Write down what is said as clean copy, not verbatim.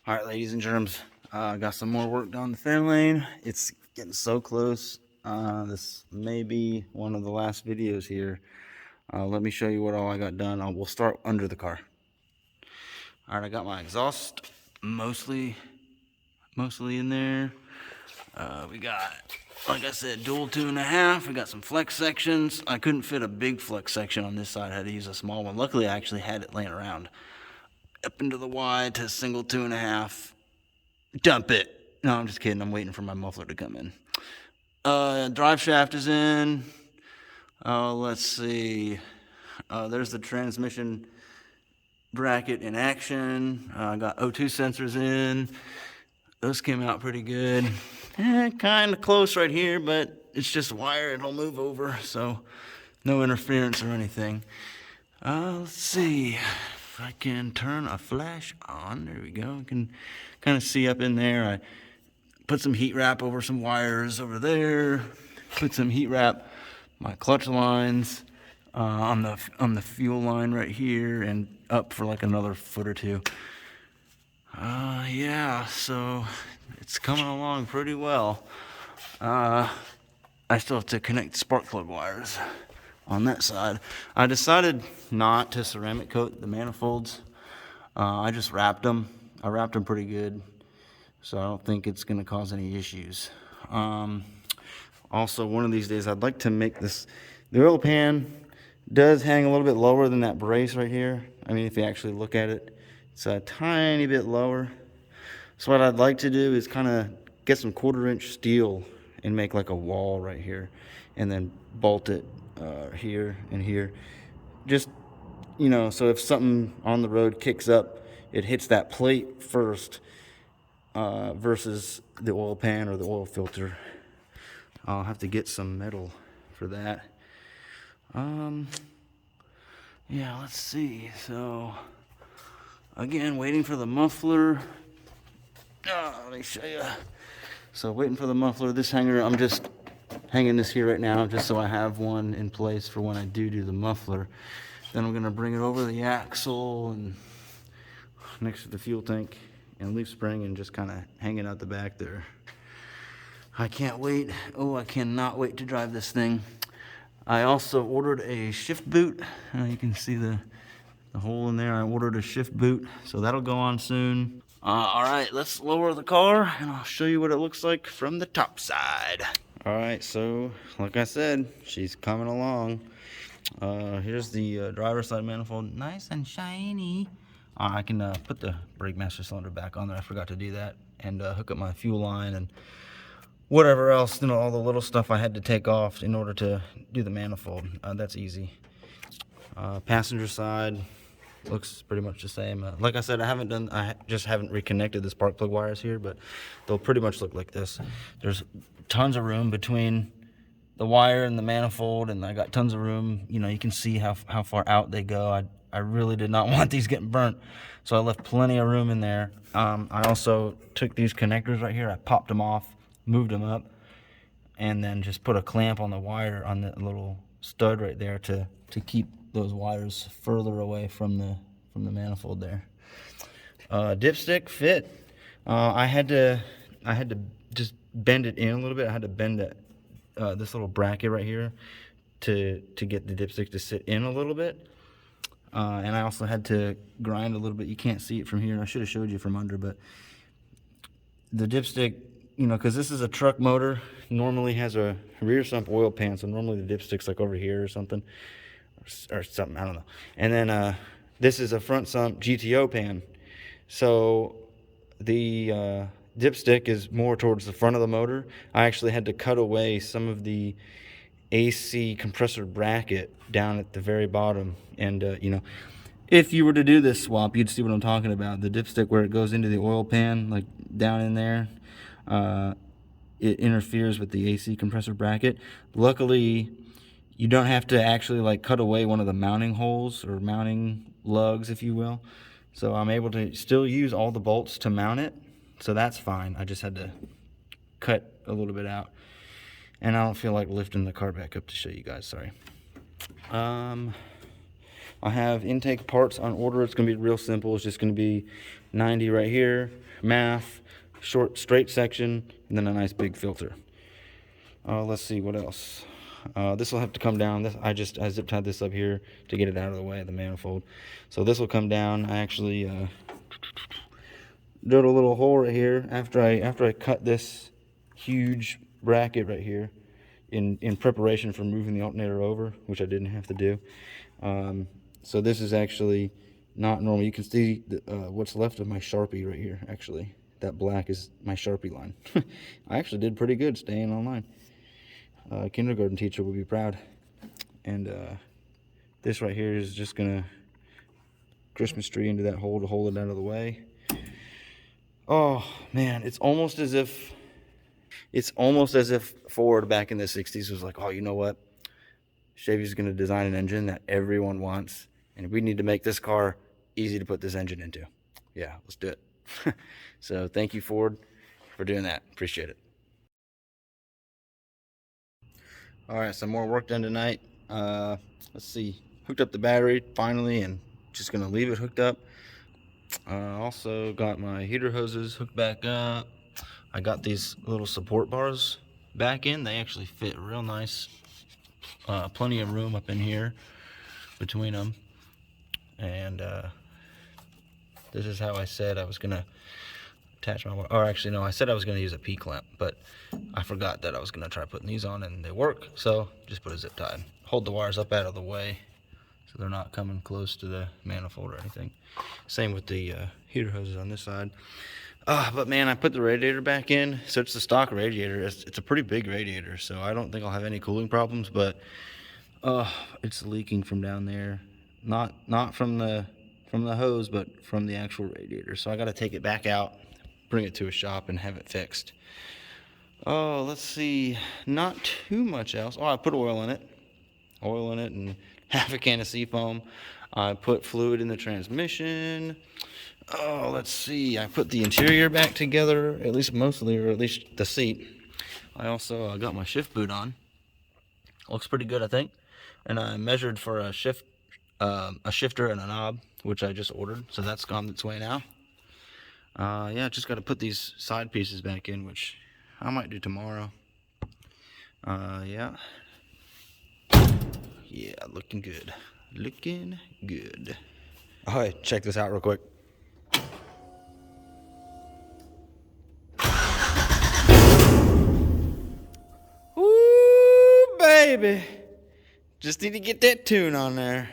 All right, ladies and germs, got some more work done on the Fairlane. It's getting so close. This may be one of the last videos here. Let me show you what all I got done. We'll start under the car. All right, I got my exhaust mostly in there. We got, like I said, dual 2.5. We got some flex sections. I couldn't fit a big flex section on this side. I had to use a small one. Luckily, I actually had it laying around. Up into the Y to single 2.5. Dump it. No, I'm just kidding. I'm waiting for my muffler to come in. Drive shaft is in. Let's see. There's the transmission bracket in action. I got O2 sensors in. Those came out pretty good. Kind of close right here, but it's just wire. It'll move over, so no interference or anything. Let's see if I can turn a flash on. There we go. You can kind of see up in there. I put some heat wrap over some wires over there. Put some heat wrap my clutch lines on the fuel line right here and up for like another foot or two. Yeah, so it's coming along pretty well. I still have to connect spark plug wires on that side. I decided not to ceramic coat the manifolds. I just wrapped them. I wrapped them pretty good, so I don't think it's going to cause any issues. Also, one of these days, I'd like to make this. The oil pan does hang a little bit lower than that brace right here. I mean, if you actually look at it, it's a tiny bit lower. So what I'd like to do is kind of get some 1/4-inch steel and make like a wall right here, and then bolt it here and here. Just, you know, so if something on the road kicks up, it hits that plate first versus the oil pan or the oil filter. I'll have to get some metal for that. Yeah, let's see. So again, waiting for the muffler. Let me show you. So waiting for the muffler. This hanger, I'm just hanging this here right now just so I have one in place for when I do the muffler. Then I'm gonna bring it over the axle and next to the fuel tank and leaf spring and just kind of hanging out the back there. I can't wait. Oh, I cannot wait to drive this thing. I also ordered a shift boot. You can see the hole in there. I ordered a shift boot, so that'll go on soon. All right, let's lower the car and I'll show you what it looks like from the top side. All right, so like I said, she's coming along. Here's the driver's side manifold, nice and shiny. I can put the brake master cylinder back on there. I forgot to do that, and hook up my fuel line and whatever else, you know, all the little stuff I had to take off in order to do the manifold. That's easy. Passenger side looks pretty much the same. Like I said, I just haven't reconnected the spark plug wires here, but they'll pretty much look like this. There's tons of room between the wire and the manifold, and I got tons of room. You know, you can see how far out they go. I really did not want these getting burnt, so I left plenty of room in there. I also took these connectors right here, I popped them off, moved them up, and then just put a clamp on the wire on the little stud right there to keep those wires further away from the manifold there. Dipstick fit. I had to just bend it in a little bit. I had to bend this little bracket right here to get the dipstick to sit in a little bit. And I also had to grind a little bit. You can't see it from here. I should have showed you from under, but the dipstick, you know, because this is a truck motor, normally has a rear sump oil pan, so normally the dipstick's like over here or something, or something, I don't know. And then this is a front sump GTO pan, so the dipstick is more towards the front of the motor. I actually had to cut away some of the AC compressor bracket down at the very bottom, and you know, if you were to do this swap, you'd see what I'm talking about. The dipstick where it goes into the oil pan, like down in there, it interferes with the AC compressor bracket. Luckily, you don't have to actually like cut away one of the mounting holes or mounting lugs, if you will. So I'm able to still use all the bolts to mount it, so that's fine. I just had to cut a little bit out, and I don't feel like lifting the car back up to show you guys, sorry. I have intake parts on order. It's going to be real simple. It's just going to be 90 right here, math, short straight section, and then a nice big filter. Let's see what else. This will have to come down. I zip tied this up here to get it out of the way of the manifold. So this will come down. I actually drilled a little hole right here after I cut this huge bracket right here in preparation for moving the alternator over, which I didn't have to do. So this is actually not normal. You can see what's left of my Sharpie right here. Actually, that black is my Sharpie line. I actually did pretty good staying online. Kindergarten teacher would be proud. And this right here is just gonna Christmas tree into that hole to hold it out of the way. Oh man, it's almost as if Ford back in the 60s was like, oh, you know what? Chevy's gonna design an engine that everyone wants, and we need to make this car easy to put this engine into. Yeah, let's do it. So thank you, Ford, for doing that. Appreciate it. All right, some more work done tonight. Let's see, hooked up the battery finally, and just gonna leave it hooked up. Also got my heater hoses hooked back up. I got these little support bars back in. They actually fit real nice. Plenty of room up in here between them. And this is how I said I was gonna attach my wire. Or actually, no, I said I was gonna use a P-clamp, but I forgot that I was gonna try putting these on, and they work. So just put a zip tie. Hold the wires up out of the way so they're not coming close to the manifold or anything. Same with the heater hoses on this side. But man, I put the radiator back in. So it's the stock radiator. It's a pretty big radiator, so I don't think I'll have any cooling problems, but it's leaking from down there. Not from the hose, but from the actual radiator. So I got to take it back out, bring it to a shop, and have it fixed. Oh, let's see. Not too much else. Oh, I put oil in it. And half a can of seafoam. I put fluid in the transmission. Oh, let's see. I put the interior back together, at least mostly, or at least the seat. I also got my shift boot on. Looks pretty good, I think. And I measured for a shifter and a knob, which I just ordered. So that's gone its way now. Yeah, just got to put these side pieces back in, which I might do tomorrow. Yeah. Yeah, looking good. Looking good. All right, check this out real quick. Ooh, baby. Just need to get that tune on there.